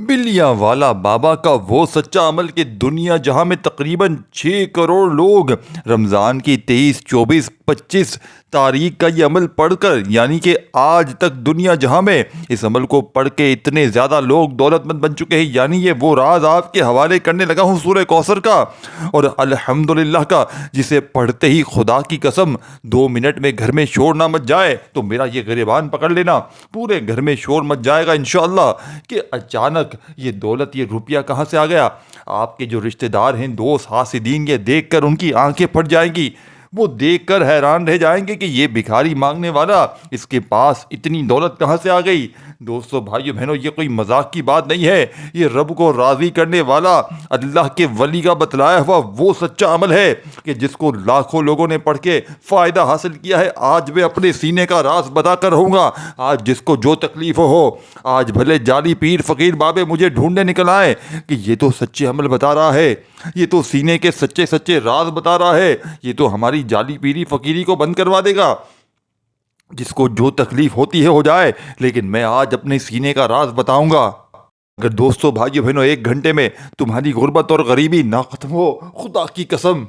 بلیاں والا بابا کا وہ سچا عمل کہ دنیا جہاں میں تقریباً 6 کروڑ لوگ رمضان کی 23، 24، 25 تاریخ کا یہ عمل پڑھ کر، یعنی کہ آج تک دنیا جہاں میں اس عمل کو پڑھ کے اتنے زیادہ لوگ دولت مند بن چکے ہیں، یعنی یہ وہ راز آپ کے حوالے کرنے لگا ہوں سورہ کوثر کا اور الحمدللہ کا، جسے پڑھتے ہی خدا کی قسم 2 منٹ میں گھر میں شور نہ مچ جائے تو میرا یہ گریبان پکڑ لینا، پورے گھر میں شور مچ جائے گا انشاءاللہ کہ اچانک یہ دولت، یہ روپیہ کہاں سے آ گیا۔ آپ کے جو رشتہ دار ہیں، دوست، حاسدین، یہ دیکھ کر ان کی آنکھیں پھٹ جائیں گی، وہ دیکھ کر حیران رہ جائیں گے کہ یہ بھکاری مانگنے والا، اس کے پاس اتنی دولت کہاں سے آ گئی۔ دوستو، بھائیو، بہنوں، یہ کوئی مذاق کی بات نہیں ہے، یہ رب کو راضی کرنے والا اللہ کے ولی کا بتلایا ہوا وہ سچا عمل ہے کہ جس کو لاکھوں لوگوں نے پڑھ کے فائدہ حاصل کیا ہے۔ آج میں اپنے سینے کا راز بتا کر رہوں گا، آج جس کو جو تکلیف ہو، آج بھلے جعلی پیر فقیر بابے مجھے ڈھونڈنے نکل آئے کہ یہ تو سچے عمل بتا رہا ہے، یہ تو سینے کے سچے سچے راز بتا رہا ہے، یہ تو ہماری جعلی پیری فقیری کو بند کروا دے گا۔ جس کو جو تکلیف ہوتی ہے ہو جائے، لیکن میں آج اپنے سینے کا راز بتاؤں گا۔ اگر دوستو، بھائیو، بہنوں، 1 گھنٹے میں تمہاری غربت اور غریبی نہ ختم ہو، خدا کی قسم،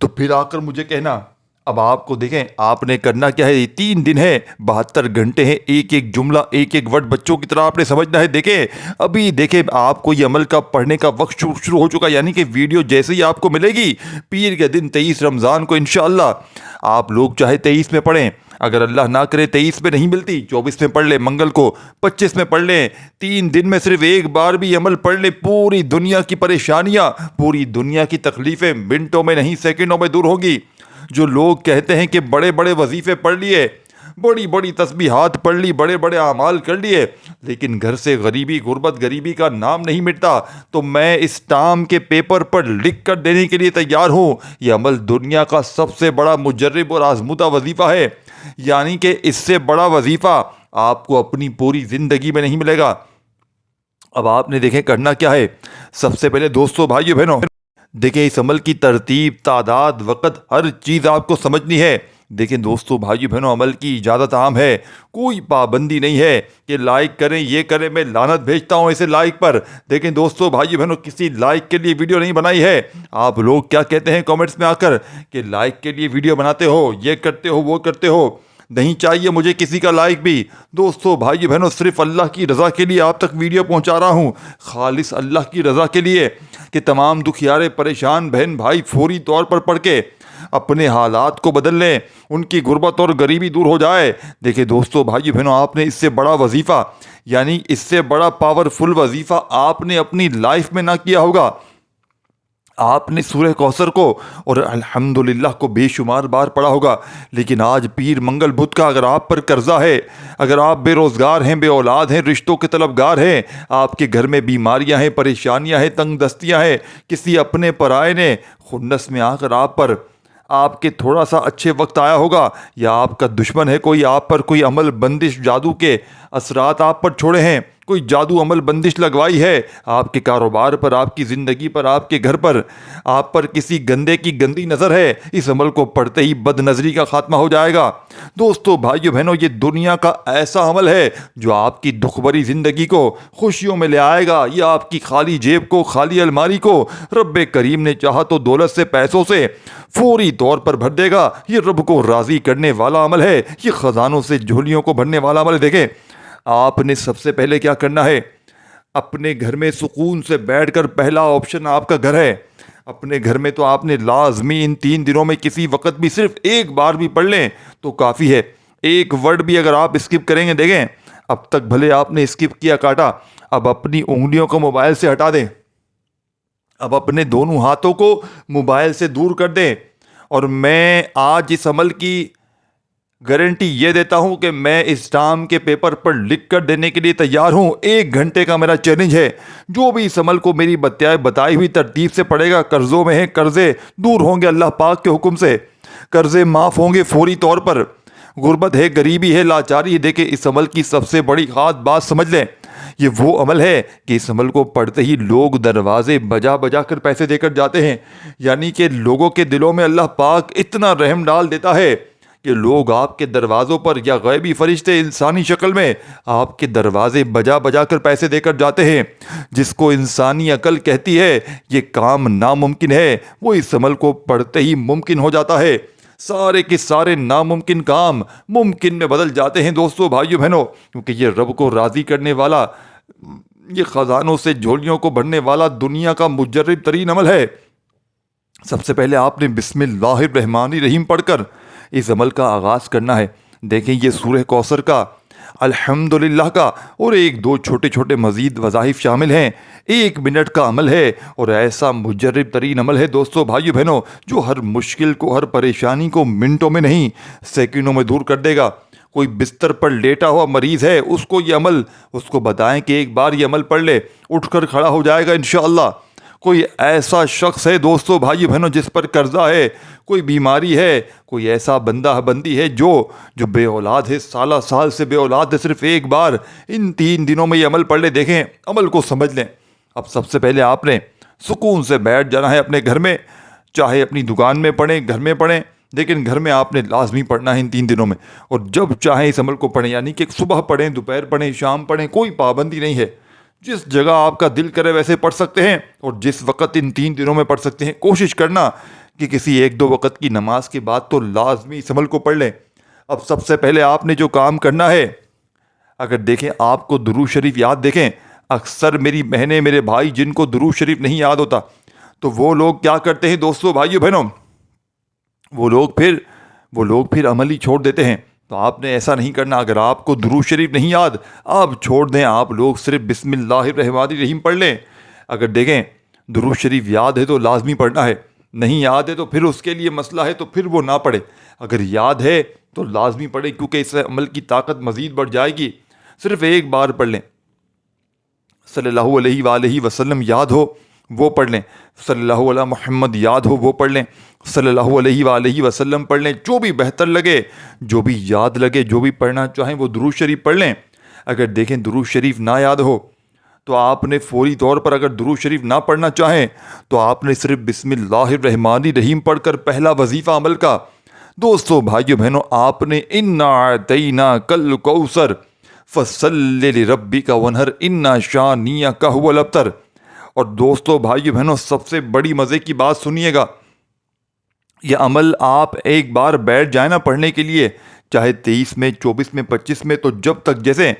تو پھر آ کر مجھے کہنا۔ اب آپ کو دیکھیں، آپ نے کرنا کیا ہے، یہ 3 دن ہے، 72 گھنٹے ہیں، ایک ایک جملہ، ایک ایک ورڈ بچوں کی طرح آپ نے سمجھنا ہے۔ دیکھیں، ابھی دیکھیں، آپ کو یہ عمل کا پڑھنے کا وقت شروع ہو چکا، یعنی کہ ویڈیو جیسے ہی آپ کو ملے گی پیر کے دن 23 رمضان کو انشاءاللہ، آپ لوگ چاہے 23 میں پڑھیں، اگر اللہ نہ کرے 23 میں نہیں ملتی، 24 میں پڑھ لیں منگل کو، 25 میں پڑھ لیں، 3 دن میں صرف ایک بار بھی عمل پڑھ لیں، پوری دنیا کی پریشانیاں، پوری دنیا کی تکلیفیں منٹوں میں نہیں سیکنڈوں میں دور ہوگی۔ جو لوگ کہتے ہیں کہ بڑے بڑے وظیفے پڑھ لیے، بڑی بڑی تسبیحات پڑھ لی، بڑے بڑے اعمال کر لیے، لیکن گھر سے غریبی، غربت، غریبی کا نام نہیں مٹتا، تو میں اس ٹام کے پیپر پر لکھ کر دینے کے لیے تیار ہوں۔ یہ عمل دنیا کا سب سے بڑا مجرب اور آزمودہ وظیفہ ہے، یعنی کہ اس سے بڑا وظیفہ آپ کو اپنی پوری زندگی میں نہیں ملے گا۔ اب آپ نے دیکھیں کرنا کیا ہے۔ سب سے پہلے دوستو، بھائیو، بہنوں، دیکھیں اس عمل کی ترتیب، تعداد، وقت، ہر چیز آپ کو سمجھنی ہے۔ دیکھیں دوستو، بھائیو، بہنوں، عمل کی اجازت عام ہے، کوئی پابندی نہیں ہے کہ لائک کریں، یہ کریں، میں لعنت بھیجتا ہوں اسے لائک پر۔ دیکھیں دوستو، بھائیو، بہنوں، کسی لائک کے لیے ویڈیو نہیں بنائی ہے۔ آپ لوگ کیا کہتے ہیں کامنٹس میں آ کر کہ لائک کے لیے ویڈیو بناتے ہو، یہ کرتے ہو، وہ کرتے ہو، نہیں چاہیے مجھے کسی کا لائک بھی۔ دوستو، بھائیو، بہنوں، صرف اللہ کی رضا کے لیے آپ تک ویڈیو پہنچا رہا ہوں، خالص اللہ کی رضا کے لیے، کہ تمام دکھیارے پریشان بہن بھائی فوری طور پر پڑھ کے اپنے حالات کو بدل لیں، ان کی غربت اور غریبی دور ہو جائے۔ دیکھیں دوستو، بھائیو، بہنوں، آپ نے اس سے بڑا وظیفہ، یعنی اس سے بڑا پاورفل وظیفہ آپ نے اپنی لائف میں نہ کیا ہوگا۔ آپ نے سورہ کوثر کو اور الحمدللہ کو بے شمار بار پڑھا ہوگا، لیکن آج پیر منگل بدھ کا اگر آپ پر قرضہ ہے، اگر آپ بے روزگار ہیں، بے اولاد ہیں، رشتوں کے طلبگار ہیں، آپ کے گھر میں بیماریاں ہیں، پریشانیاں ہیں، تنگ دستیاں ہیں، کسی اپنے پرائے نے خنث میں آ کر آپ کے تھوڑا سا اچھے وقت آیا ہوگا، یا آپ کا دشمن ہے کوئی، آپ پر کوئی عمل بندش جادو کے اثرات آپ پر چھوڑے ہیں، کوئی جادو عمل بندش لگوائی ہے آپ کے کاروبار پر، آپ کی زندگی پر، آپ کے گھر پر، آپ پر کسی گندے کی گندی نظر ہے، اس عمل کو پڑھتے ہی بد نظری کا خاتمہ ہو جائے گا۔ دوستو، بھائیو، بہنوں، یہ دنیا کا ایسا عمل ہے جو آپ کی دکھ بھری زندگی کو خوشیوں میں لے آئے گا، یہ آپ کی خالی جیب کو، خالی الماری کو رب کریم نے چاہا تو دولت سے، پیسوں سے فوری طور پر بھر دے گا۔ یہ رب کو راضی کرنے والا عمل ہے، یہ خزانوں سے جھولیوں کو بھرنے والا عمل ہے۔ دیکھیں، آپ نے سب سے پہلے کیا کرنا ہے، اپنے گھر میں سکون سے بیٹھ کر، پہلا آپشن آپ کا گھر ہے، اپنے گھر میں تو آپ نے لازمی ان 3 دنوں میں کسی وقت بھی صرف ایک بار بھی پڑھ لیں تو کافی ہے۔ ایک ورڈ بھی اگر آپ اسکپ کریں گے، دیکھیں اب تک بھلے آپ نے اسکپ کیا، کاٹا، اب اپنی انگلیوں کو موبائل سے ہٹا دیں، اب اپنے دونوں ہاتھوں کو موبائل سے دور کر دیں، اور میں آج اس عمل کی گارنٹی یہ دیتا ہوں کہ میں اس ٹام کے پیپر پر لکھ کر دینے کے لیے تیار ہوں۔ 1 گھنٹے کا میرا چیلنج ہے، جو بھی اس عمل کو میری بتائی ہوئی ترتیب سے پڑھے گا، قرضوں میں ہے، قرضے دور ہوں گے اللہ پاک کے حکم سے، قرضے معاف ہوں گے فوری طور پر، غربت ہے، غریبی ہے، لاچاری ہے۔ دیکھیں اس عمل کی سب سے بڑی خاص بات سمجھ لیں، یہ وہ عمل ہے کہ اس عمل کو پڑھتے ہی لوگ دروازے بجا بجا کر پیسے دے کر جاتے ہیں، یعنی کہ لوگوں کے دلوں میں اللہ پاک اتنا رحم ڈال دیتا ہے کہ لوگ آپ کے دروازوں پر یا غیبی فرشتے انسانی شکل میں آپ کے دروازے بجا بجا کر پیسے دے کر جاتے ہیں، جس کو انسانی عقل کہتی ہے یہ کام ناممکن ہے، وہ اس عمل کو پڑھتے ہی ممکن ہو جاتا ہے۔ سارے کے سارے ناممکن کام ممکن میں بدل جاتے ہیں دوستو، بھائیو بہنوں، کیونکہ یہ رب کو راضی کرنے والا، یہ خزانوں سے جھولیوں کو بھرنے والا دنیا کا مجرب ترین عمل ہے۔ سب سے پہلے آپ نے بسم اللہ الرحمن الرحیم پڑھ کر اس عمل کا آغاز کرنا ہے۔ دیکھیں یہ سورہ کوثر کا، الحمدللہ کا اور ایک دو چھوٹے چھوٹے مزید وظائف شامل ہیں۔ 1 منٹ کا عمل ہے اور ایسا مجرب ترین عمل ہے دوستو، بھائیو بہنوں، جو ہر مشکل کو، ہر پریشانی کو منٹوں میں نہیں سیکنڈوں میں دور کر دے گا۔ کوئی بستر پر لیٹا ہوا مریض ہے، اس کو یہ عمل، اس کو بتائیں کہ ایک بار یہ عمل پڑھ لے، اٹھ کر کھڑا ہو جائے گا انشاءاللہ۔ کوئی ایسا شخص ہے دوستو، بھائی بہنوں، جس پر قرضہ ہے، کوئی بیماری ہے، کوئی ایسا بندہ بندی ہے جو بے اولاد ہے، سالہ سال سے بے اولاد ہے، صرف ایک بار ان 3 دنوں میں یہ عمل پڑھ لے، دیکھیں عمل کو سمجھ لیں۔ اب سب سے پہلے آپ نے سکون سے بیٹھ جانا ہے اپنے گھر میں، چاہے اپنی دکان میں پڑھیں، گھر میں پڑھیں، لیکن گھر میں آپ نے لازمی پڑھنا ہے ان 3 دنوں میں، اور جب چاہیں اس عمل کو پڑھیں، یعنی کہ صبح پڑھیں، دوپہر پڑھیں، شام پڑھیں، کوئی پابندی نہیں ہے، جس جگہ آپ کا دل کرے ویسے پڑھ سکتے ہیں، اور جس وقت ان 3 دنوں میں پڑھ سکتے ہیں۔ کوشش کرنا کہ کسی 1-2 وقت کی نماز کے بعد تو لازمی اس عمل کو پڑھ لیں۔ اب سب سے پہلے آپ نے جو کام کرنا ہے، اگر دیکھیں آپ کو درود شریف یاد، دیکھیں اکثر میری بہنیں، میرے بھائی جن کو درود شریف نہیں یاد ہوتا، تو وہ لوگ کیا کرتے ہیں دوستو، بھائیو بہنوں، وہ لوگ پھر عمل ہی چھوڑ دیتے ہیں۔ تو آپ نے ایسا نہیں کرنا۔ اگر آپ کو درود شریف نہیں یاد، آپ چھوڑ دیں، آپ لوگ صرف بسم اللہ الرحمن الرحیم پڑھ لیں۔ اگر دیکھیں درود شریف یاد ہے تو لازمی پڑھنا ہے، نہیں یاد ہے تو پھر اس کے لیے مسئلہ ہے، تو پھر وہ نہ پڑھے۔ اگر یاد ہے تو لازمی پڑھیں، کیونکہ اس عمل کی طاقت مزید بڑھ جائے گی۔ صرف ایک بار پڑھ لیں، صلی اللہ علیہ وآلہ وسلم یاد ہو وہ پڑھ لیں، صلی اللہ علیہ محمد یاد ہو وہ پڑھ لیں، صلی اللہ علیہ وآلہ وسلم پڑھ لیں، جو بھی بہتر لگے، جو بھی یاد لگے، جو بھی پڑھنا چاہیں وہ درود شریف پڑھ لیں۔ اگر دیکھیں درود شریف نہ یاد ہو تو آپ نے فوری طور پر، اگر درود شریف نہ پڑھنا چاہیں تو آپ نے صرف بسم اللہ الرحمن الرحیم پڑھ کر پہلا وظیفہ عمل کا، دوستو بھائیو بہنوں، آپ نے انا اعطیناک الکوثر فصلی لربک وانحر ان شانئک هو الابتر۔ اور دوستو بھائیو بہنوں، سب سے بڑی مزے کی بات سنیے گا، یہ عمل آپ ایک بار بیٹھ جائیں نا پڑھنے کے لیے، چاہے 23 میں، 24 میں، 25 میں، تو جب تک جیسے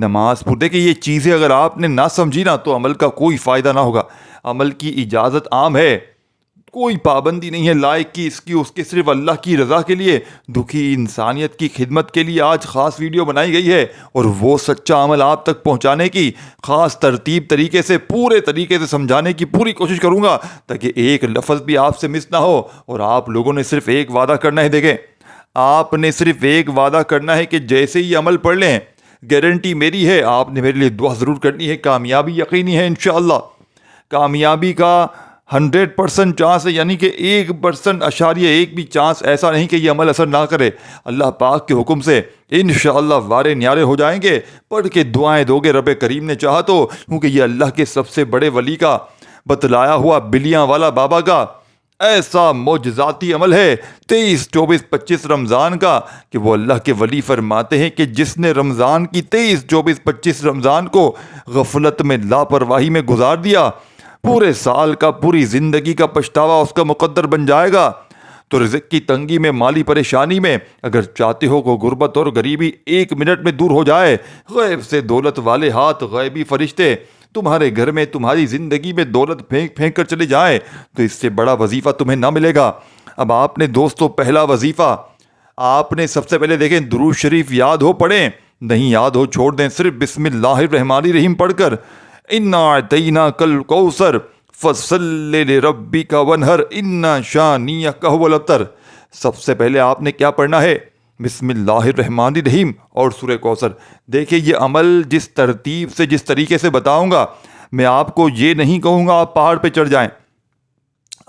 نماز پڑھتے کہ یہ چیزیں اگر آپ نے نہ سمجھی نا تو عمل کا کوئی فائدہ نہ ہوگا۔ عمل کی اجازت عام ہے، کوئی پابندی نہیں ہے لائق کی، اس کے صرف اللہ کی رضا کے لیے، دکھی انسانیت کی خدمت کے لیے آج خاص ویڈیو بنائی گئی ہے، اور وہ سچا عمل آپ تک پہنچانے کی خاص ترتیب طریقے سے، پورے طریقے سے سمجھانے کی پوری کوشش کروں گا، تاکہ ایک لفظ بھی آپ سے مس نہ ہو۔ اور آپ لوگوں نے صرف ایک وعدہ کرنا ہے، دیکھیں آپ نے صرف ایک وعدہ کرنا ہے کہ جیسے ہی عمل پڑھ لیں، گارنٹی میری ہے، آپ نے میرے لیے دعا ضرور کرنی ہے، کامیابی یقینی ہے انشاءاللہ۔ کامیابی کا 100% چانس ہے، یعنی کہ 1% بھی چانس ایسا نہیں کہ یہ عمل اثر نہ کرے۔ اللہ پاک کے حکم سے انشاءاللہ وارے نیارے ہو جائیں گے۔ پڑھ کے دعائیں دو گے رب کریم نے چاہا تو، کیونکہ یہ اللہ کے سب سے بڑے ولی کا بتلایا ہوا بلیاں والا بابا کا ایسا معجزاتی عمل ہے 23، 24، 25 رمضان کا، کہ وہ اللہ کے ولی فرماتے ہیں کہ جس نے رمضان کی 23، 24، 25 رمضان کو غفلت میں، لاپرواہی میں گزار دیا، پورے سال کا، پوری زندگی کا پچھتاوا اس کا مقدر بن جائے گا۔ تو رزق کی تنگی میں، مالی پریشانی میں اگر چاہتے ہو کہ غربت اور غریبی 1 منٹ میں دور ہو جائے، غیب سے دولت والے ہاتھ، غیبی فرشتے تمہارے گھر میں، تمہاری زندگی میں دولت پھینک پھینک کر چلے جائیں، تو اس سے بڑا وظیفہ تمہیں نہ ملے گا۔ اب آپ نے دوستو پہلا وظیفہ، آپ نے سب سے پہلے دیکھیں درود شریف یاد ہو پڑھیں، نہیں یاد ہو چھوڑ دیں، صرف بسم اللہ الرحمن الرحیم پڑھ کر انا اعطیناک الکوثر فصلی لربک وانحر ان شانئک هو الابتر۔ سب سے پہلے آپ نے کیا پڑھنا ہے؟ بسم اللہ الرحمن الرحیم اور سورہ کوثر۔ دیکھیں یہ عمل جس ترتیب سے، جس طریقے سے بتاؤں گا، میں آپ کو یہ نہیں کہوں گا آپ پہاڑ پہ چڑھ جائیں،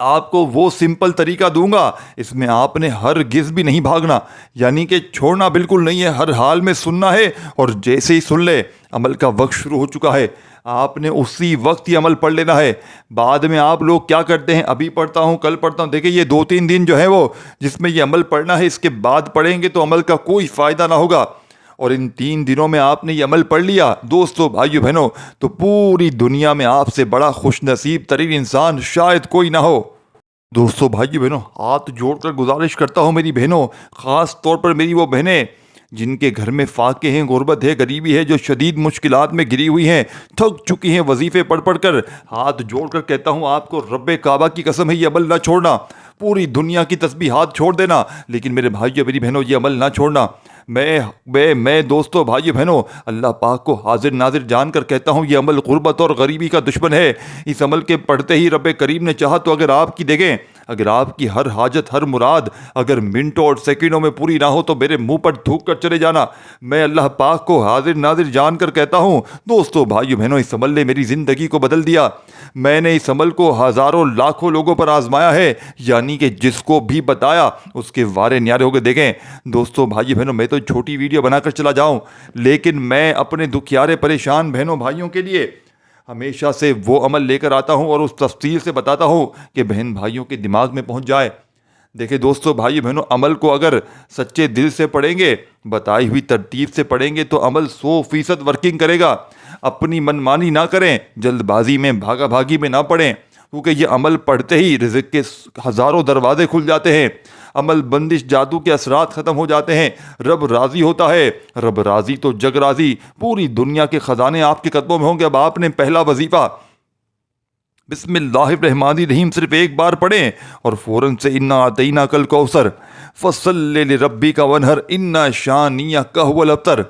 آپ کو وہ سمپل طریقہ دوں گا، اس میں آپ نے ہرگز بھی نہیں بھاگنا، یعنی کہ چھوڑنا بالکل نہیں ہے، ہر حال میں سننا ہے، اور جیسے ہی سن لے عمل کا وقت شروع ہو چکا ہے۔ آپ نے اسی وقت یہ عمل پڑھ لینا ہے۔ بعد میں آپ لوگ کیا کرتے ہیں، ابھی پڑھتا ہوں کل پڑھتا ہوں، دیکھیں یہ 2-3 دن جو ہے وہ جس میں یہ عمل پڑھنا ہے، اس کے بعد پڑھیں گے تو عمل کا کوئی فائدہ نہ ہوگا۔ اور ان 3 دنوں میں آپ نے یہ عمل پڑھ لیا دوستو بھائیو بہنوں، تو پوری دنیا میں آپ سے بڑا خوش نصیب ترین انسان شاید کوئی نہ ہو۔ دوستو بھائیو بہنوں، ہاتھ جوڑ کر گزارش کرتا ہوں میری بہنوں، خاص طور پر میری وہ بہنیں جن کے گھر میں فاقے ہیں، غربت ہے، غریبی ہے، جو شدید مشکلات میں گری ہوئی ہیں، تھک چکی ہیں وظیفے پڑھ پڑھ کر، ہاتھ جوڑ کر کہتا ہوں آپ کو رب کعبہ کی قسم ہے یہ عمل نہ چھوڑنا، پوری دنیا کی تسبیحات چھوڑ دینا، لیکن میرے بھائیو میری بہنوں یہ عمل نہ چھوڑنا۔ میں دوستو بھائیو بہنوں اللہ پاک کو حاضر ناظر جان کر کہتا ہوں یہ عمل غربت اور غریبی کا دشمن ہے۔ اس عمل کے پڑھتے ہی رب کریم نے چاہا تو اگر آپ کی دیکھیں، اگر آپ کی ہر حاجت ہر مراد اگر منٹوں اور سیکنڈوں میں پوری نہ ہو تو میرے منہ پر تھوک کر چلے جانا۔ میں اللہ پاک کو حاضر ناظر جان کر کہتا ہوں دوستو بھائیو بہنوں اس عمل نے میری زندگی کو بدل دیا۔ میں نے اس عمل کو ہزاروں لاکھوں لوگوں پر آزمایا ہے، یعنی کہ جس کو بھی بتایا اس کے وارے نیارے ہو گئے۔ دیکھیں دوستو بھائیو بہنوں میں تو چھوٹی ویڈیو بنا کر چلا جاؤں، لیکن میں اپنے دکھیارے پریشان بہنوں بھائیوں کے لیے ہمیشہ سے وہ عمل لے کر آتا ہوں اور اس تفصیل سے بتاتا ہوں کہ بہن بھائیوں کے دماغ میں پہنچ جائے۔ دیکھیں دوستو بھائیو بہنوں عمل کو اگر سچے دل سے پڑھیں گے، بتائی ہوئی ترتیب سے پڑھیں گے تو عمل 100% ورکنگ کرے گا۔ اپنی منمانی نہ کریں، جلد بازی میں بھاگا بھاگی میں نہ پڑھیں، کیونکہ یہ عمل پڑھتے ہی رزق کے ہزاروں دروازے کھل جاتے ہیں، عمل بندش جادو کے اثرات ختم ہو جاتے ہیں، رب راضی ہوتا ہے، رب راضی تو جگ راضی، پوری دنیا کے خزانے آپ کے قدموں میں ہوں گے۔ اب آپ نے پہلا وظیفہ بسم اللہ الرحمن الرحیم صرف ایک بار پڑھیں اور فوراً سے انا اعطیناک الکوثر فصلی لربک وانحر ان شانئک ھو الابتر۔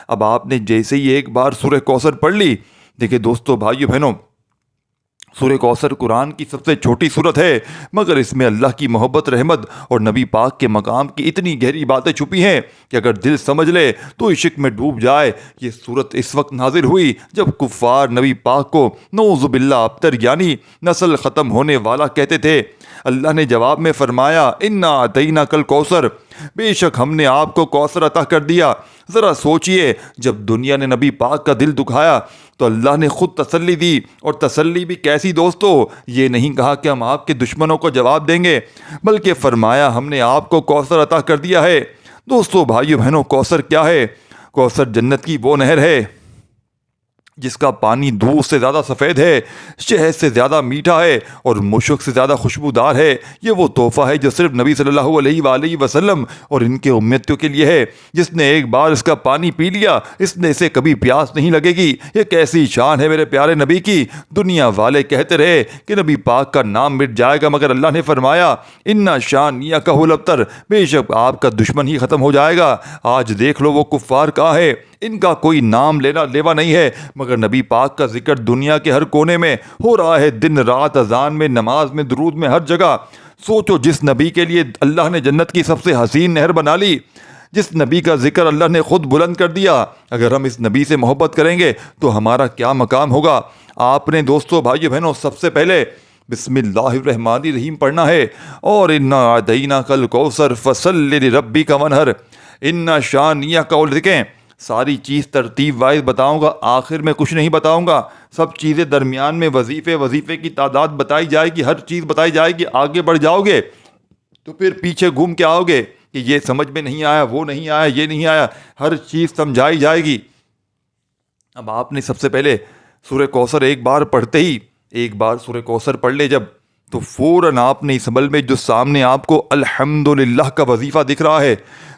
اب آپ نے جیسے ہی ایک بار سورہ کوثر پڑھ لی، دیکھیں دوستو بھائیو بہنوں سورہ کوثر قرآن کی سب سے چھوٹی سورت ہے، مگر اس میں اللہ کی محبت، رحمت اور نبی پاک کے مقام کی اتنی گہری باتیں چھپی ہیں کہ اگر دل سمجھ لے تو عشق میں ڈوب جائے۔ یہ سورت اس وقت نازل ہوئی جب کفار نبی پاک کو نعوذ باللہ ابتر یعنی نسل ختم ہونے والا کہتے تھے۔ اللہ نے جواب میں فرمایا انا اعطیناک الکوثر، بے شک ہم نے آپ کو کوثر عطا کر دیا۔ ذرا سوچئے جب دنیا نے نبی پاک کا دل دکھایا تو اللہ نے خود تسلی دی، اور تسلی بھی کیسی دوستو، یہ نہیں کہا کہ ہم آپ کے دشمنوں کو جواب دیں گے، بلکہ فرمایا ہم نے آپ کو کوثر عطا کر دیا ہے۔ دوستو بھائیو بہنوں کوثر کیا ہے؟ کوثر جنت کی وہ نہر ہے جس کا پانی دودھ سے زیادہ سفید ہے، شہد سے زیادہ میٹھا ہے اور مشک سے زیادہ خوشبودار ہے۔ یہ وہ تحفہ ہے جو صرف نبی صلی اللہ علیہ وآلہ وسلم اور ان کے امتیوں کے لیے ہے۔ جس نے ایک بار اس کا پانی پی لیا اس نے اسے کبھی پیاس نہیں لگے گی۔ یہ کیسی شان ہے میرے پیارے نبی کی! دنیا والے کہتے رہے کہ نبی پاک کا نام مٹ جائے گا، مگر اللہ نے فرمایا انا شانئک ھو الابتر، بے شک آپ کا دشمن ہی ختم ہو جائے گا۔ آج دیکھ لو وہ کفار کہاں ہے، ان کا کوئی نام لیوا نہیں ہے، مگر نبی پاک کا ذکر دنیا کے ہر کونے میں ہو رہا ہے، دن رات، اذان میں، نماز میں، درود میں، ہر جگہ۔ سوچو جس نبی کے لیے اللہ نے جنت کی سب سے حسین نہر بنا لی، جس نبی کا ذکر اللہ نے خود بلند کر دیا، اگر ہم اس نبی سے محبت کریں گے تو ہمارا کیا مقام ہوگا۔ آپ نے دوستو بھائیو بہنوں سب سے پہلے بسم اللہ الرحمن الرحیم پڑھنا ہے، اور انا اعطیناک الکوثر فصلی لربک وانحر ان شانئک ھو الابتر۔ ساری چیز ترتیب وائز بتاؤں گا، آخر میں کچھ نہیں بتاؤں گا، سب چیزیں درمیان میں وظیفے کی تعداد بتائی جائے گی، ہر چیز بتائی جائے گی۔ آگے بڑھ جاؤ گے تو پھر پیچھے گھوم کے آؤ گے کہ یہ سمجھ میں نہیں آیا، وہ نہیں آیا، یہ نہیں آیا، ہر چیز سمجھائی جائے گی۔ اب آپ نے سب سے پہلے سورہ کوثر ایک بار پڑھتے ہی، ایک بار سورہ کوثر پڑھ لے جب، تو فوراً آپ نے اس عمل میں جو سامنے آپ کو الحمدللہ کا وظیفہ دکھ رہا ہے،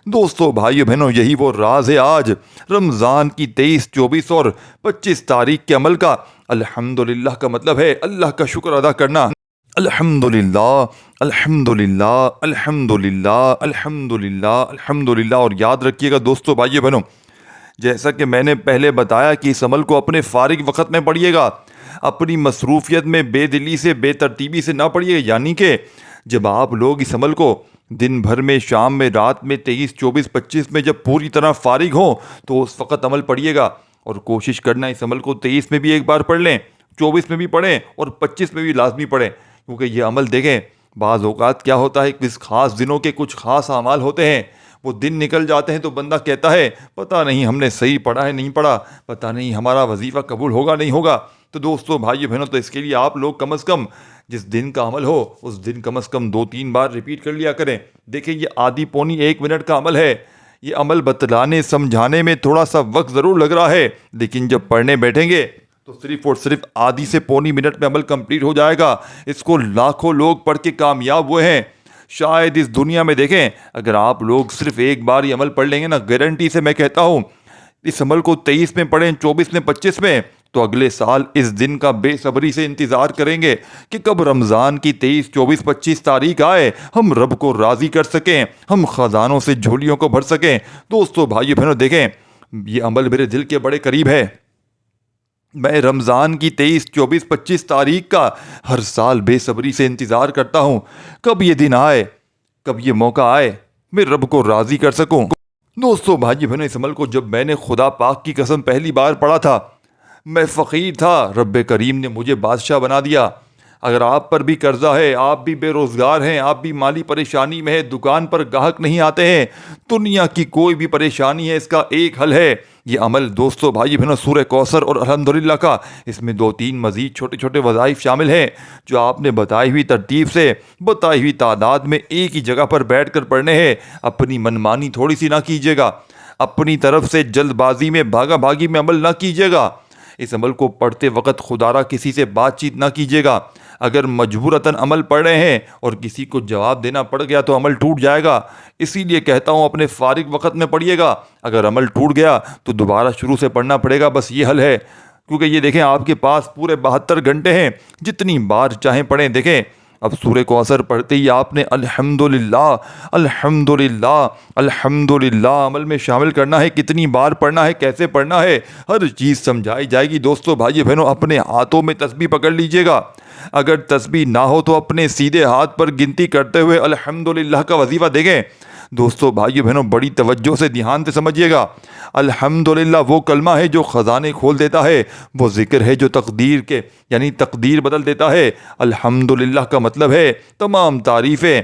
دوستو بھائیو بہنوں یہی وہ راز ہے آج رمضان کی 23، 24 اور 25 تاریخ کے عمل کا۔ الحمدللہ کا مطلب ہے اللہ کا شکر ادا کرنا۔ الحمدللہ، الحمدللہ، الحمدللہ، الحمدللہ، الحمدللہ۔ اور یاد رکھیے گا دوستو بھائیو بہنوں، جیسا کہ میں نے پہلے بتایا کہ اس عمل کو اپنے فارغ وقت میں پڑھیے گا، اپنی مصروفیت میں بے دلی سے، بے ترتیبی سے نہ پڑھیے گا۔ یعنی کہ جب آپ لوگ اس عمل کو دن بھر میں، شام میں، رات میں، 23، 24، 25 میں جب پوری طرح فارغ ہوں تو اس وقت عمل پڑھیے گا، اور کوشش کرنا اس عمل کو 23 میں بھی ایک بار پڑھ لیں، 24 میں بھی پڑھیں اور 25 میں بھی لازمی پڑھیں، کیونکہ یہ عمل دیکھیں بعض اوقات کیا ہوتا ہے، کس خاص دنوں کے کچھ خاص اعمال ہوتے ہیں، وہ دن نکل جاتے ہیں تو بندہ کہتا ہے پتہ نہیں ہم نے صحیح پڑھا ہے نہیں پڑھا، پتہ نہیں ہمارا وظیفہ قبول ہوگا نہیں ہوگا۔ تو دوستو بھائیو بہنوں، تو اس کے لیے آپ لوگ کم از کم جس دن کا عمل ہو اس دن کم از کم 2-3 بار ریپیٹ کر لیا کریں۔ دیکھیں یہ آدھی پونی 1 منٹ کا عمل ہے، یہ عمل بتلانے سمجھانے میں تھوڑا سا وقت ضرور لگ رہا ہے، لیکن جب پڑھنے بیٹھیں گے تو صرف اور صرف آدھی سے پونی منٹ میں عمل کمپلیٹ ہو جائے گا۔ اس کو لاکھوں لوگ پڑھ کے کامیاب ہوئے ہیں۔ شاید اس دنیا میں دیکھیں اگر آپ لوگ صرف ایک بار یہ عمل پڑھ لیں گے نا، گارنٹی سے میں کہتا ہوں اس عمل کو 23 میں پڑھیں، 24 میں، 25 میں، تو اگلے سال اس دن کا بے صبری سے انتظار کریں گے کہ کب رمضان کی 23، 24، 25 تاریخ آئے، ہم رب کو راضی کر سکیں، ہم خزانوں سے جھولیوں کو بھر سکیں۔ دوستو بھائیو بہنوں، دیکھیں یہ عمل میرے دل کے بڑے قریب ہے۔ میں رمضان کی 23، 24، 25 تاریخ کا ہر سال بے صبری سے انتظار کرتا ہوں، کب یہ دن آئے، کب یہ موقع آئے، میں رب کو راضی کر سکوں۔ دوستو بھائی بہنوں، اس عمل کو جب میں نے خدا پاک کی قسم پہلی بار پڑھا تھا، میں فقیر تھا، رب کریم نے مجھے بادشاہ بنا دیا۔ اگر آپ پر بھی قرضہ ہے، آپ بھی بے روزگار ہیں، آپ بھی مالی پریشانی میں ہے، دکان پر گاہک نہیں آتے ہیں، دنیا کی کوئی بھی پریشانی ہے، اس کا ایک حل ہے یہ عمل۔ دوستو بھائی بہنوں، سورہ کوثر اور الحمدللہ کا اس میں 2-3 مزید چھوٹے چھوٹے وظائف شامل ہیں جو آپ نے بتائی ہوئی ترتیب سے، بتائی ہوئی تعداد میں ایک ہی جگہ پر بیٹھ کر پڑھنے ہیں۔ اپنی منمانی تھوڑی سی نہ کیجیے گا، اپنی طرف سے جلد بازی میں بھاگا بھاگی میں عمل نہ کیجیے گا۔ اس عمل کو پڑھتے وقت خدا را کسی سے بات چیت نہ کیجیے گا۔ اگر مجبورتاً عمل پڑھ رہے ہیں اور کسی کو جواب دینا پڑ گیا تو عمل ٹوٹ جائے گا۔ اسی لیے کہتا ہوں اپنے فارغ وقت میں پڑھیے گا، اگر عمل ٹوٹ گیا تو دوبارہ شروع سے پڑھنا پڑے گا، بس یہ حل ہے۔ کیونکہ یہ دیکھیں آپ کے پاس پورے 72 گھنٹے ہیں، جتنی بار چاہیں پڑھیں۔ دیکھیں اب سورہ کوثر پڑھتے ہی آپ نے الحمدللہ الحمدللہ الحمدللہ عمل میں شامل کرنا ہے۔ کتنی بار پڑھنا ہے، کیسے پڑھنا ہے، ہر چیز سمجھائی جائے گی۔ دوستو بھائی بہنوں، اپنے ہاتھوں میں تسبیح پکڑ لیجئے گا، اگر تسبیح نہ ہو تو اپنے سیدھے ہاتھ پر گنتی کرتے ہوئے الحمدللہ کا وظیفہ دیکھیں۔ دوستو بھائیو بہنوں، بڑی توجہ سے دھیان سے سمجھیے گا۔ الحمدللہ وہ کلمہ ہے جو خزانے کھول دیتا ہے، وہ ذکر ہے جو تقدیر کے یعنی تقدیر بدل دیتا ہے۔ الحمدللہ کا مطلب ہے تمام تعریفیں،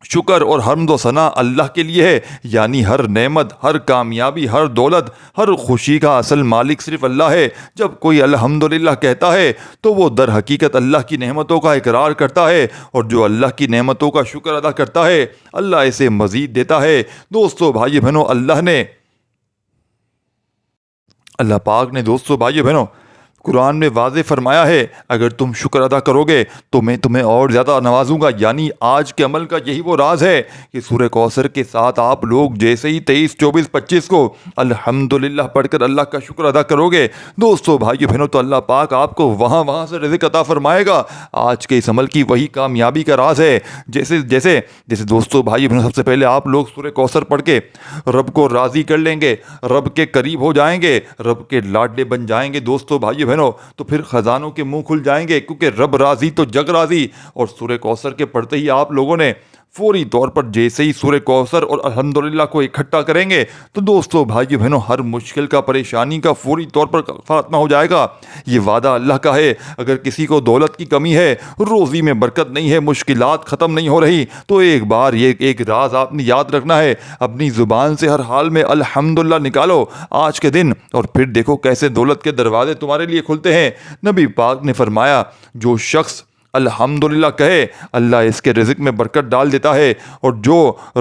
شکر اور حمد و ثنا اللہ کے لیے ہے، یعنی ہر نعمت، ہر کامیابی، ہر دولت، ہر خوشی کا اصل مالک صرف اللہ ہے۔ جب کوئی الحمدللہ کہتا ہے تو وہ در حقیقت اللہ کی نعمتوں کا اقرار کرتا ہے، اور جو اللہ کی نعمتوں کا شکر ادا کرتا ہے اللہ اسے مزید دیتا ہے۔ دوستو بھائی بہنوں، اللہ پاک نے دوستو بھائی بہنوں قرآن میں واضح فرمایا ہے اگر تم شکر ادا کرو گے تو میں تمہیں اور زیادہ نوازوں گا۔ یعنی آج کے عمل کا یہی وہ راز ہے کہ سورہ کوثر کے ساتھ آپ لوگ جیسے ہی 23، 24، 25 کو الحمدللہ پڑھ کر اللہ کا شکر ادا کرو گے دوستو بھائیو بہنوں، تو اللہ پاک آپ کو وہاں سے رزق عطا فرمائے گا۔ آج کے اس عمل کی وہی کامیابی کا راز ہے۔ جیسے دوستو بھائیو بہنوں، سب سے پہلے آپ لوگ سورہ کوثر پڑھ کے رب کو راضی کر لیں گے، رب کے قریب ہو جائیں گے، رب کے لاڈلے بن جائیں گے دوستو بھائیو بہنوں، تو پھر خزانوں کے منہ کھل جائیں گے، کیونکہ رب راضی تو جگ راضی۔ اور سورہ کوثر کے پڑھتے ہی آپ لوگوں نے فوری طور پر جیسے ہی سورہ کوثر اور الحمدللہ کو اکٹھا کریں گے تو دوستو بھائیو بہنوں ہر مشکل کا، پریشانی کا فوری طور پر خاتمہ ہو جائے گا۔ یہ وعدہ اللہ کا ہے۔ اگر کسی کو دولت کی کمی ہے، روزی میں برکت نہیں ہے، مشکلات ختم نہیں ہو رہی، تو ایک بار یہ ایک راز آپ نے یاد رکھنا ہے، اپنی زبان سے ہر حال میں الحمدللہ نکالو آج کے دن، اور پھر دیکھو کیسے دولت کے دروازے تمہارے لیے کھلتے ہیں۔ نبی پاک نے فرمایا جو شخص الحمدللہ کہے اللہ اس کے رزق میں برکت ڈال دیتا ہے، اور جو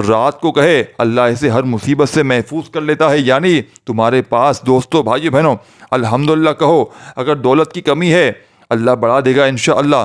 رات کو کہے اللہ اسے ہر مصیبت سے محفوظ کر لیتا ہے۔ یعنی تمہارے پاس دوستو بھائیو بہنوں الحمدللہ کہو، اگر دولت کی کمی ہے اللہ بڑھا دے گا انشاءاللہ،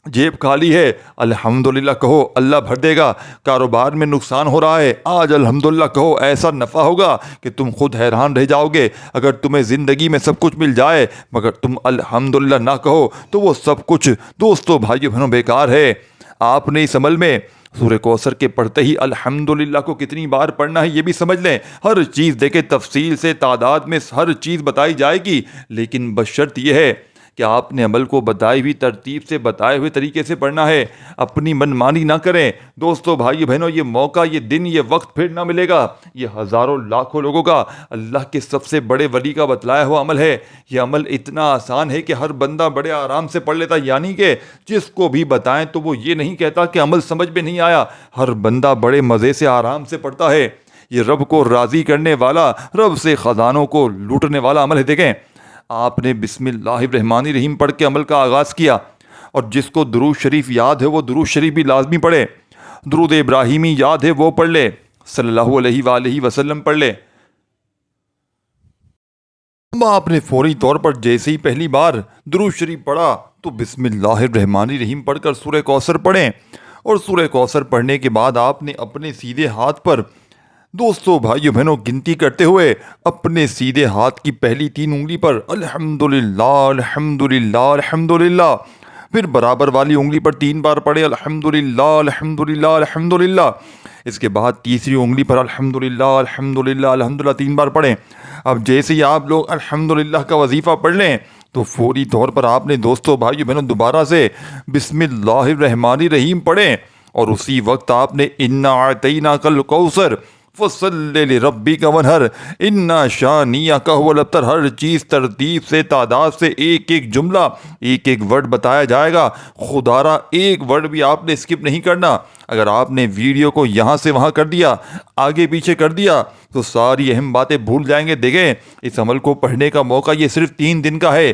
جیب خالی ہے الحمدللہ کہو اللہ بھر دے گا، کاروبار میں نقصان ہو رہا ہے آج الحمدللہ کہو ایسا نفع ہوگا کہ تم خود حیران رہ جاؤ گے۔ اگر تمہیں زندگی میں سب کچھ مل جائے مگر تم الحمدللہ نہ کہو تو وہ سب کچھ دوستو بھائیو بہنوں بیکار ہے۔ آپ نے اس عمل میں سورہ کوثر کے پڑھتے ہی الحمدللہ کو کتنی بار پڑھنا ہے یہ بھی سمجھ لیں۔ ہر چیز دیکھیں تفصیل سے، تعداد میں ہر چیز بتائی جائے گی، لیکن بشرط یہ ہے کہ آپ نے عمل کو بتائی ہوئی ترتیب سے بتائے ہوئے طریقے سے پڑھنا ہے، اپنی منمانی نہ کریں۔ دوستو بھائی بہنوں، یہ موقع، یہ دن، یہ وقت پھر نہ ملے گا۔ یہ ہزاروں لاکھوں لوگوں کا اللہ کے سب سے بڑے ولی کا بتلایا ہوا عمل ہے۔ یہ عمل اتنا آسان ہے کہ ہر بندہ بڑے آرام سے پڑھ لیتا، یعنی کہ جس کو بھی بتائیں تو وہ یہ نہیں کہتا کہ عمل سمجھ میں نہیں آیا، ہر بندہ بڑے مزے سے آرام سے پڑھتا ہے۔ یہ رب کو راضی کرنے والا، رب سے خزانوں کو لوٹنے والا عمل ہے۔ دیکھیں، آپ نے بسم اللہ الرحمن الرحیم پڑھ کے عمل کا آغاز کیا، اور جس کو درود شریف یاد ہے وہ درود شریف بھی لازمی پڑھے، درود ابراہیمی یاد ہے وہ پڑھ لے، صلی اللہ علیہ وآلہ وسلم پڑھ لے۔ آپ نے فوری طور پر جیسے ہی پہلی بار درود شریف پڑھا تو بسم اللہ الرحمن الرحیم پڑھ کر سورہ کوثر پڑھیں، اور سورہ کوثر پڑھنے کے بعد آپ نے اپنے سیدھے ہاتھ پر، دوستو بھائیو بہنوں، گنتی کرتے ہوئے اپنے سیدھے ہاتھ کی پہلی 3 انگلی پر الحمدللہ الحمدللہ الحمدللہ، پھر برابر والی انگلی پر 3 بار پڑھے الحمدللہ الحمدللہ الحمدللہ، اس کے بعد تیسری انگلی پر الحمدللہ الحمدللہ الحمدللہ 3 بار پڑھیں۔ اب جیسے ہی آپ لوگ الحمدللہ کا وظیفہ پڑھ لیں تو فوری طور پر آپ نے دوستو بھائیو بہنوں دوبارہ سے بسم اللہ الرحمن الرحیم پڑھیں، اور اسی وقت آپ نے انا اعطیناک الکوثر فصل لربک وانحر انا شانیک هو الابتر، ہر چیز ترتیب سے، تعداد سے، ایک ایک جملہ، ایک ایک ورڈ بتایا جائے گا۔ خدارا ایک ورڈ بھی آپ نے اسکپ نہیں کرنا۔ اگر آپ نے ویڈیو کو یہاں سے وہاں کر دیا، آگے پیچھے کر دیا، تو ساری اہم باتیں بھول جائیں گے۔ دیکھیں، اس عمل کو پڑھنے کا موقع یہ صرف 3 دن کا ہے،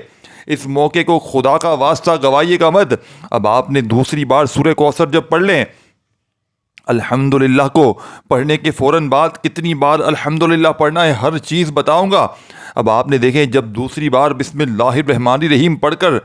اس موقع کو خدا کا واسطہ گوائیے گا مت۔ اب آپ نے دوسری بار سورہ کوثر جب پڑھ لیں، الحمدللہ کو پڑھنے کے فوراً بعد کتنی بار الحمدللہ پڑھنا ہے ہر چیز بتاؤں گا۔ اب آپ نے دیکھیں، جب دوسری بار بسم اللہ الرحمن الرحیم پڑھ کر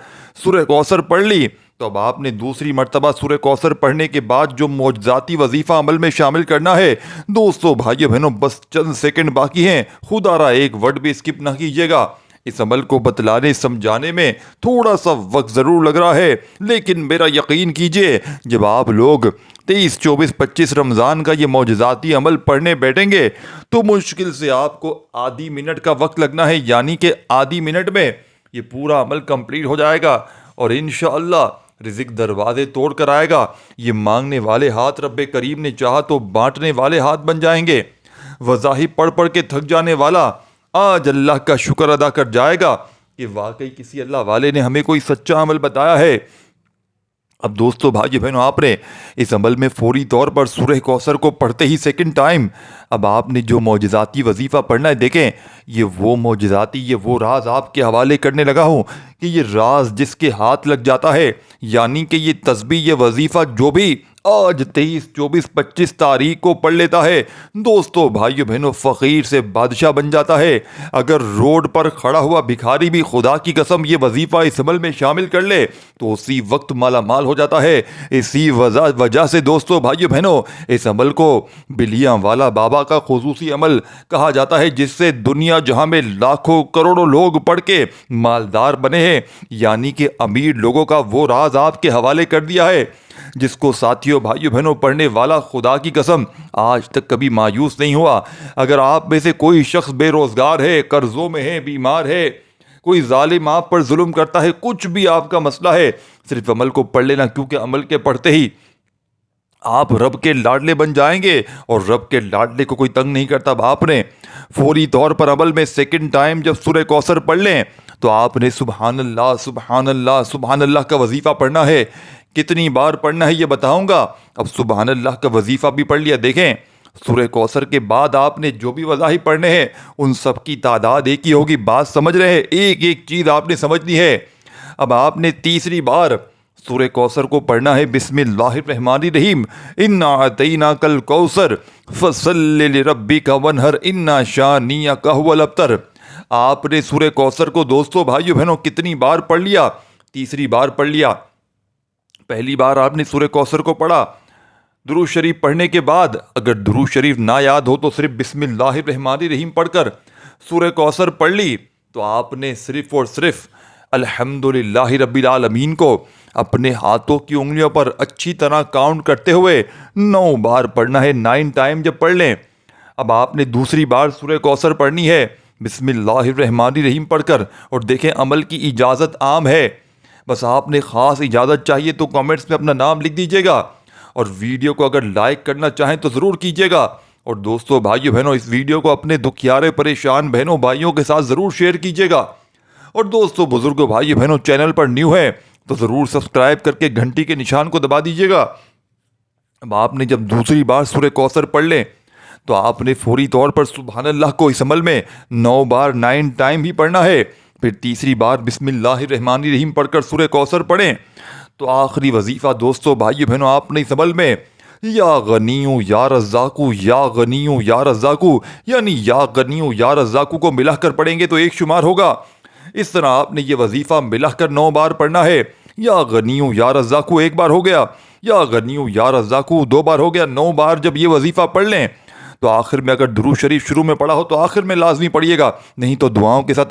سورہ کوثر پڑھ لی، تو اب آپ نے دوسری مرتبہ سورہ کوثر پڑھنے کے بعد جو معجزاتی وظیفہ عمل میں شامل کرنا ہے، دوستو بھائیو بہنوں بس چند سیکنڈ باقی ہیں، خدا را ایک ورڈ بھی اسکپ نہ کیجیے گا۔ اس عمل کو بتلانے سمجھانے میں تھوڑا سا وقت ضرور لگ رہا ہے، لیکن میرا یقین کیجئے، جب آپ لوگ 23، 24، 25 رمضان کا یہ معجزاتی عمل پڑھنے بیٹھیں گے تو مشکل سے آپ کو آدھی منٹ کا وقت لگنا ہے، یعنی کہ آدھی منٹ میں یہ پورا عمل کمپلیٹ ہو جائے گا، اور انشاءاللہ رزق دروازے توڑ کر آئے گا۔ یہ مانگنے والے ہاتھ رب کریم نے چاہا تو بانٹنے والے ہاتھ بن جائیں گے۔ وظائف پڑھ پڑھ کے تھک جانے والا آج اللہ کا شکر ادا کر جائے گا کہ واقعی کسی اللہ والے نے ہمیں کوئی سچا عمل بتایا ہے۔ اب دوستو بھائی بہنوں، آپ نے اس عمل میں فوری طور پر سورہ کوثر کو پڑھتے ہی سیکنڈ ٹائم اب آپ نے جو معجزاتی وظیفہ پڑھنا ہے، دیکھیں یہ وہ معجزاتی، یہ وہ راز آپ کے حوالے کرنے لگا ہوں کہ یہ راز جس کے ہاتھ لگ جاتا ہے، یعنی کہ یہ تسبیح، یہ وظیفہ جو بھی آج 23، 24، 25 تاریخ کو پڑھ لیتا ہے، دوستو بھائیو بہنوں فقیر سے بادشاہ بن جاتا ہے۔ اگر روڈ پر کھڑا ہوا بھکاری بھی خدا کی قسم یہ وظیفہ اس عمل میں شامل کر لے تو اسی وقت مالا مال ہو جاتا ہے۔ اسی وجہ سے دوستو بھائیو بہنوں اس عمل کو بلیاں والا بابا کا خصوصی عمل کہا جاتا ہے، جس سے دنیا جہاں میں لاکھوں کروڑوں لوگ پڑھ کے مالدار بنے ہیں، یعنی کہ امیر لوگوں کا وہ راز آپ کے حوالے کر دیا ہے، جس کو ساتھیوں بھائیوں بہنوں پڑھنے والا خدا کی قسم آج تک کبھی مایوس نہیں ہوا۔ اگر آپ میں سے کوئی شخص بے روزگار ہے، قرضوں میں ہے، بیمار ہے، کوئی ظالم آپ پر ظلم کرتا ہے، کچھ بھی آپ کا مسئلہ ہے، صرف عمل کو پڑھ لینا، کیونکہ عمل کے پڑھتے ہی آپ رب کے لاڈلے بن جائیں گے، اور رب کے لاڈلے کو کوئی تنگ نہیں کرتا۔ اب آپ نے فوری طور پر عمل میں سیکنڈ ٹائم جب سورہ کوثر پڑھ لیں تو آپ نے سبحان اللہ سبحان اللہ سبحان اللہ کا وظیفہ پڑھنا ہے۔ کتنی بار پڑھنا ہے یہ بتاؤں گا۔ اب سبحان اللہ کا وظیفہ بھی پڑھ لیا۔ دیکھیں، سورہ کوثر کے بعد آپ نے جو بھی وظائف پڑھنے ہیں ان سب کی تعداد ایک ہی ہوگی۔ بات سمجھ رہے ہیں؟ ایک ایک چیز آپ نے سمجھنی ہے۔ اب آپ نے تیسری بار سورہ کوثر کو پڑھنا ہے بسم اللہ الرحمن الرحیم، انا اعطیناک الکوثر فصل لربک وانحر انا شانیک هو الابتر۔ آپ نے سورہ کوثر کو دوستو بھائیو بہنوں کتنی بار پڑھ لیا؟ تیسری بار پڑھ لیا۔ پہلی بار آپ نے سورہ کوثر کو پڑھا، درود شریف پڑھنے کے بعد اگر درود شریف نہ یاد ہو تو صرف بسم اللہ الرحمن الرحیم پڑھ کر سورہ کوثر پڑھ لی، تو آپ نے صرف اور صرف الحمدللہ رب العالمین کو اپنے ہاتھوں کی انگلیوں پر اچھی طرح کاؤنٹ کرتے ہوئے 9 بار پڑھنا ہے۔ 9 ٹائم جب پڑھ لیں، اب آپ نے دوسری بار سورہ کوثر پڑھنی ہے بسم اللہ الرحمن الرحیم پڑھ کر، اور دیکھیں عمل کی اجازت عام ہے، بس آپ نے خاص اجازت چاہیے تو کامنٹس میں اپنا نام لکھ دیجیے گا، اور ویڈیو کو اگر لائک کرنا چاہیں تو ضرور کیجیے گا، اور دوستو بھائیو بہنوں اس ویڈیو کو اپنے دکھیارے پریشان بہنوں بھائیوں کے ساتھ ضرور شیئر کیجیے گا، اور دوستو بزرگوں بھائیو بہنوں چینل پر نیو ہے تو ضرور سبسکرائب کر کے گھنٹی کے نشان کو دبا دیجیے گا۔ اب آپ نے جب دوسری بار سورہ کوثر پڑھ لیں تو آپ نے فوری طور پر سبحان اللہ کو اس عمل میں 9 بار 9 ٹائم ہی پڑھنا ہے، پھر تیسری بار بسم اللہ الرحمن الرحیم پڑھ کر سورہ کوثر پڑھیں تو آخری وظیفہ دوستو بھائیو بہنوں آپ نے اس عمل میں یا غنیو یا رزاقو یا غنیو یا رزاقو یعنی یا غنیو یا رزاقو کو ملا کر پڑھیں گے تو ایک شمار ہوگا۔ اس طرح آپ نے یہ وظیفہ ملا کر 9 بار پڑھنا ہے، یا غنیو یا رزاقو ایک بار ہو گیا، یا غنیو یا رزاقو 2 بار ہو گیا۔ 9 بار جب یہ وظیفہ پڑھ لیں تو آخر میں اگر درود شریف شروع میں پڑھا ہو تو آخر میں لازمی پڑھیے گا، نہیں تو دعاؤں کے ساتھ